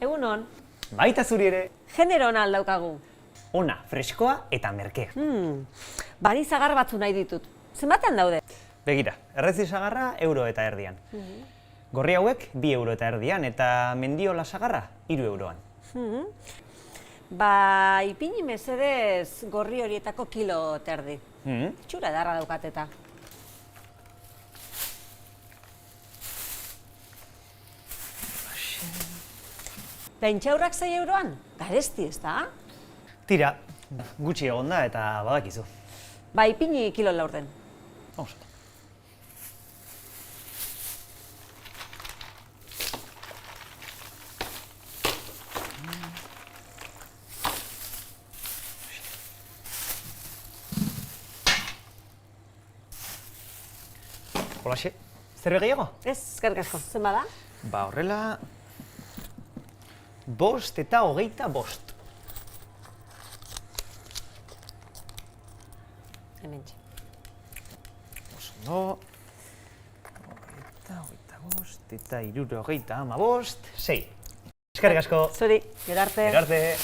Egunon, Baita zuri ere, genero ona aldaukagu. ona, freskoa eta merkea. Bani zagar batzu nahi ditut. Zenbatean daude? Begira, errezi sagarra €1,erdian. Gorri hauek €2,erdian eta mendiola sagarra €3. Ipini mesedez gorri horietako kilo terdi. Itxura edarra daukateta. Da intxaurrak €6? Garesti, ez da? Tira, gutxi egon da eta badakizu. Ipini kilo laurden. Vamos. Holaxe, zer gehiago? Ez, eskerrik asko. Zenba da? Horrela... 5 eta 25. Hementxe. Oso, 25 eta 75, 6. Eskerrik asko. Zuri, gero arte. Gero arte.